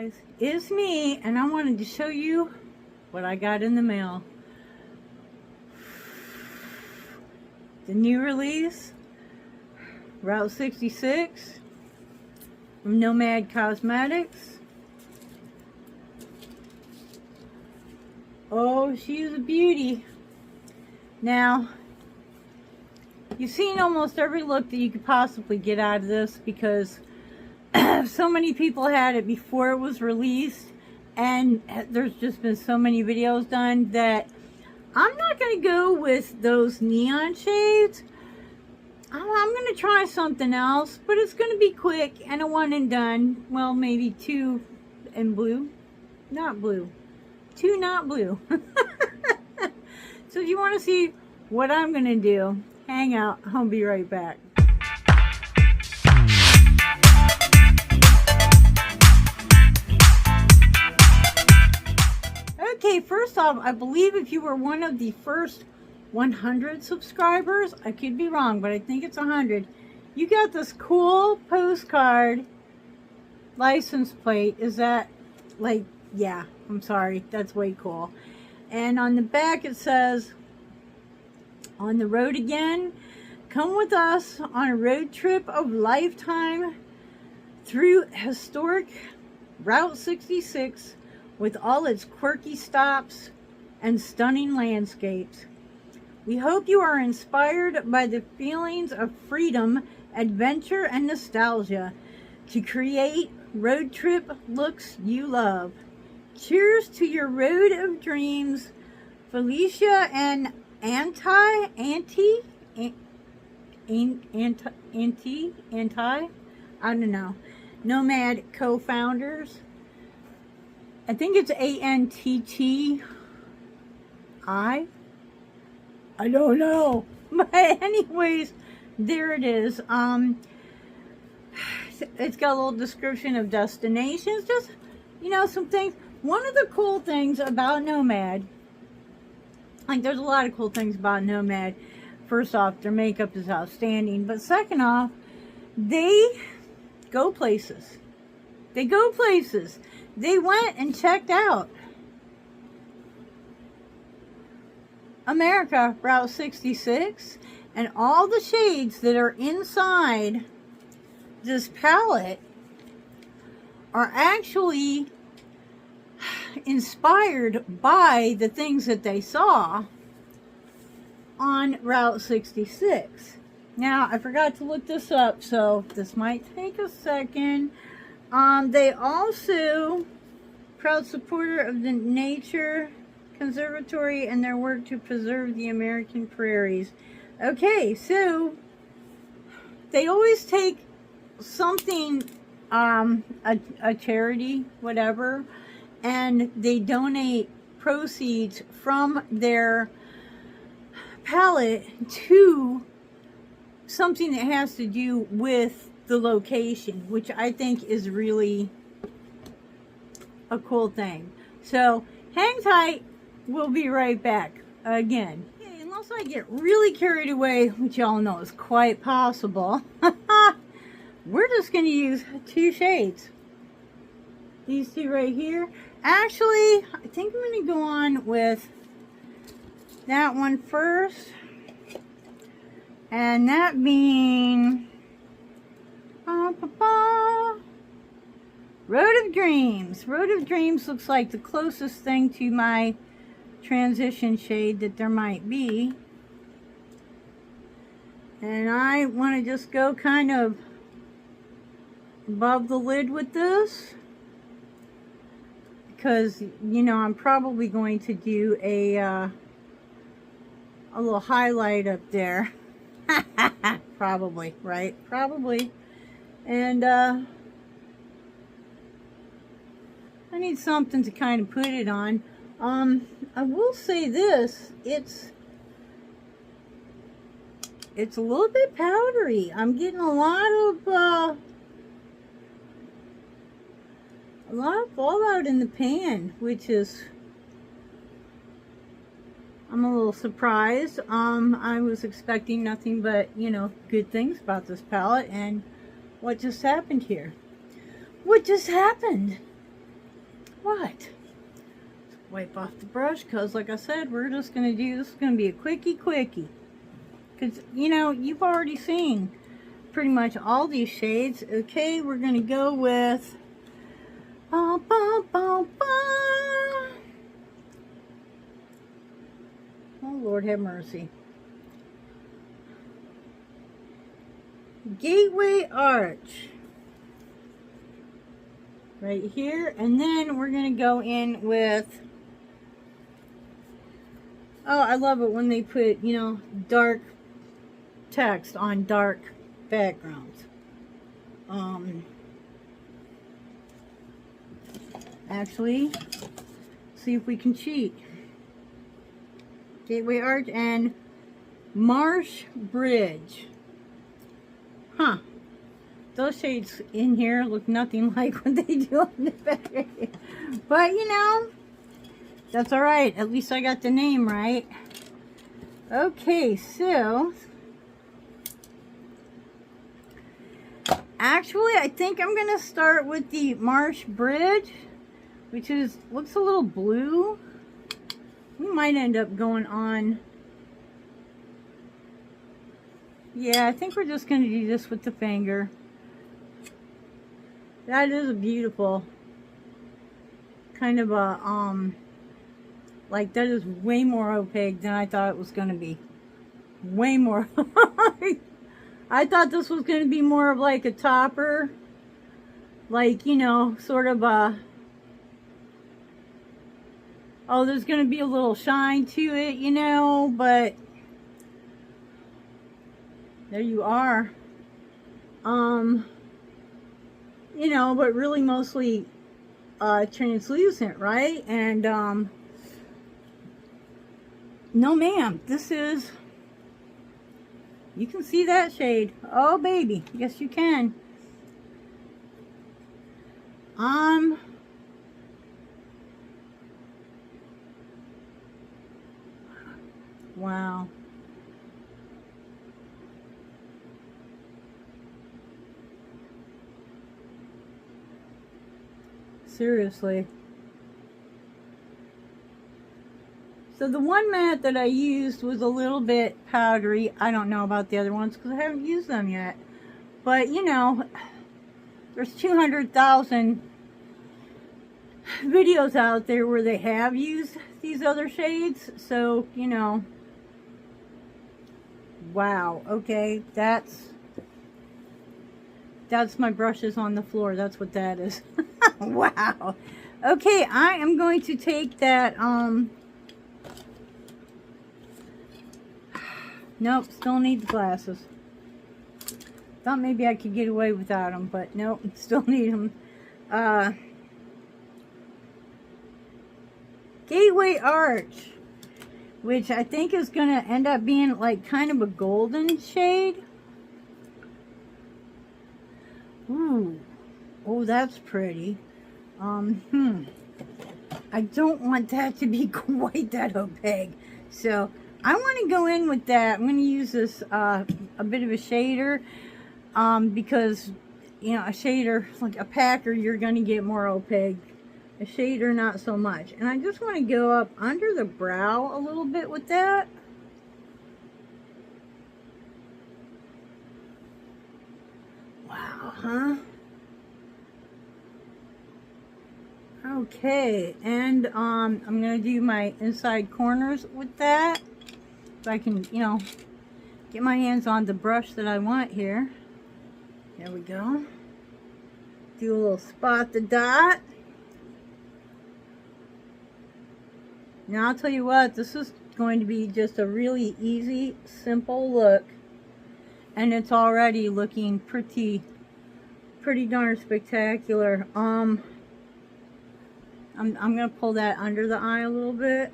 Guys, it's me, and I wanted to show you what I got in the mail. The new release, Route 66 from Nomad Cosmetics. Oh, she's a beauty. Now, you've seen almost every look that you could possibly get out of this because so many people had it before it was released, and there's just been so many videos done that I'm not going to go with those neon shades. I'm going to try something else, but it's going to be quick and a one and done. Well, maybe two and blue. Not blue. Two not blue. So if you want to see what I'm going to do, hang out. I'll be right back. Okay, first off, I believe if you were one of the first 100 subscribers, I could be wrong, but I think it's 100, you got this cool postcard license plate. Is that, like, yeah, I'm sorry, that's way cool. And on the back it says, "On the road again, come with us on a road trip of lifetime through historic Route 66 with all its quirky stops and stunning landscapes. We hope you are inspired by the feelings of freedom, adventure, and nostalgia to create road trip looks you love. Cheers to your road of dreams, Felicia and Anti, I don't know, Nomad co-founders." I think it's ANTTI. I don't know. But anyways, there it is. It's got a little description of destinations. Just, you know, some things. One of the cool things about Nomad, like there's a lot of cool things about Nomad. First off, their makeup is outstanding. But second off, they go places. They go places. They went and checked out America, Route 66, and all the shades that are inside this palette are actually inspired by the things that they saw on Route 66. Now, I forgot to look this up, so this might take a second. They also, proud supporter of the Nature Conservatory and their work to preserve the American prairies. Okay, so they always take something, a charity, whatever, and they donate proceeds from their palette to something that has to do with the location, which I think is really a cool thing. So hang tight, we'll be right back again. Okay, unless I get really carried away, which y'all know is quite possible, we're just going to use two shades. These two right here. Actually, I think I'm going to go on with that one first, and that being Road of Dreams. Road of Dreams looks like the closest thing to my transition shade that there might be. And I want to just go kind of above the lid with this, because, you know, I'm probably going to do a little highlight up there. Probably, right? Probably. And I need something to kind of put it on. I will say this, it's a little bit powdery. I'm getting a lot of fallout in the pan, which is, I'm a little surprised. I was expecting nothing but, you know, good things about this palette, and what just happened here? What just happened? What? Wipe off the brush, because like I said, we're just going to do, this is going to be a quickie. Because, you know, you've already seen pretty much all these shades. Okay, we're going to go with... Ba, ba, ba, ba. Oh, Lord have mercy. Gateway Arch. Right here. And then we're going to go in with... Oh, I love it when they put, you know, dark text on dark backgrounds. Actually, see if we can cheat. Gateway Arch and Marsh Bridge. Huh. Those shades in here look nothing like what they do on the back. But, you know, that's alright. At least I got the name right. Okay, so... Actually, I think I'm going to start with the Marsh Bridge, which is, looks a little blue. We might end up going on... Yeah, I think we're just going to do this with the finger. That is a beautiful kind of a, like that is way more opaque than I thought it was going to be. Way more. I thought this was going to be more of like a topper. Like, you know, sort of a, oh, there's going to be a little shine to it, you know, but there you are. You know, but really mostly translucent, right? And no ma'am, this is, you can see that shade. Oh baby, yes you can. Wow. Seriously. So the one matte that I used was a little bit powdery. I don't know about the other ones because I haven't used them yet. But, you know, there's 200,000 videos out there where they have used these other shades. So, you know, wow. Okay, that's my brushes on the floor. That's what that is. Wow. Okay, I am going to take that, nope, still need the glasses. Thought maybe I could get away without them, but nope, still need them. Gateway Arch, which I think is going to end up being like kind of a golden shade. Ooh, oh, that's pretty. I don't want that to be quite that opaque, so I want to go in with that. I'm going to use this a bit of a shader, because, you know, a shader, like a packer, you're going to get more opaque. A shader, not so much. And I just want to go up under the brow a little bit with that. Wow, huh? Okay, and I'm going to do my inside corners with that. So I can, you know, get my hands on the brush that I want here. There we go. Do a little spot the dot. Now I'll tell you what, this is going to be just a really easy, simple look. And it's already looking pretty darn spectacular. I'm going to pull that under the eye a little bit.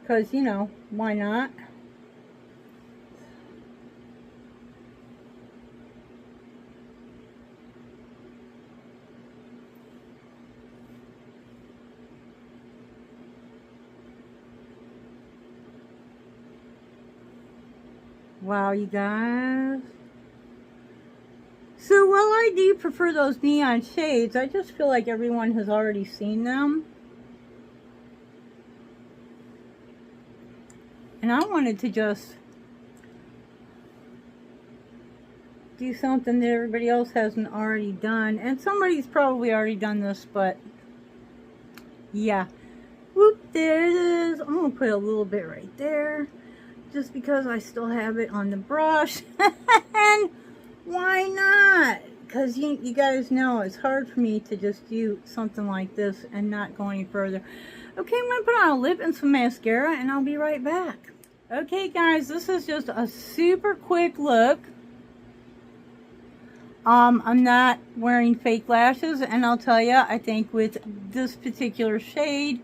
Because, you know, why not? Wow, you guys. So while I do prefer those neon shades, I just feel like everyone has already seen them. And I wanted to just do something that everybody else hasn't already done. And somebody's probably already done this, but yeah. Whoop, there it is. I'm going to put a little bit right there, just because I still have it on the brush. And why not? Because you guys know it's hard for me to just do something like this and not go any further. Okay, I'm going to put on a lip and some mascara, and I'll be right back. Okay, guys, this is just a super quick look. I'm not wearing fake lashes, and I'll tell you, I think with this particular shade,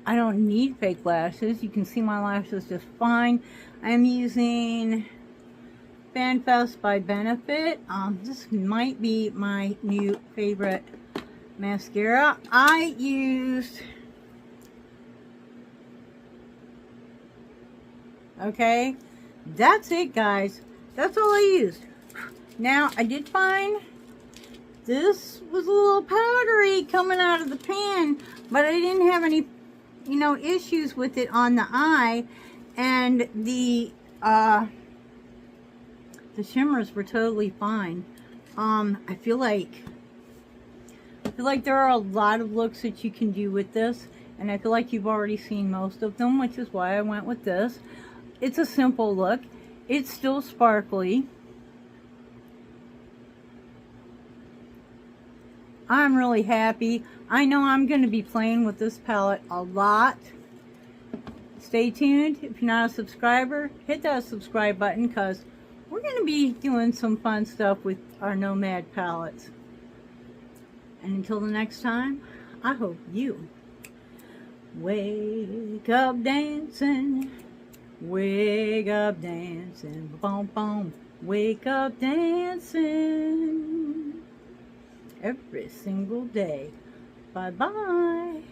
I don't need fake lashes. You can see my lashes just fine. I'm using FanFest by Benefit. This might be my new favorite mascara. I used, okay, that's it, guys. That's all I used. Now, I did find this was a little powdery coming out of the pan, but I didn't have any, you know, issues with it on the eye, and the shimmers were totally fine. I feel like there are a lot of looks that you can do with this, and I feel like you've already seen most of them, which is why I went with this. It's a simple look. It's still sparkly. I'm really happy. I know I'm going to be playing with this palette a lot. Stay tuned. If you're not a subscriber, hit that subscribe button, because we're going to be doing some fun stuff with our Nomad palettes. And until the next time, I hope you wake up dancing. Wake up dancing. Boom, boom. Wake up dancing. Every single day. Bye-bye.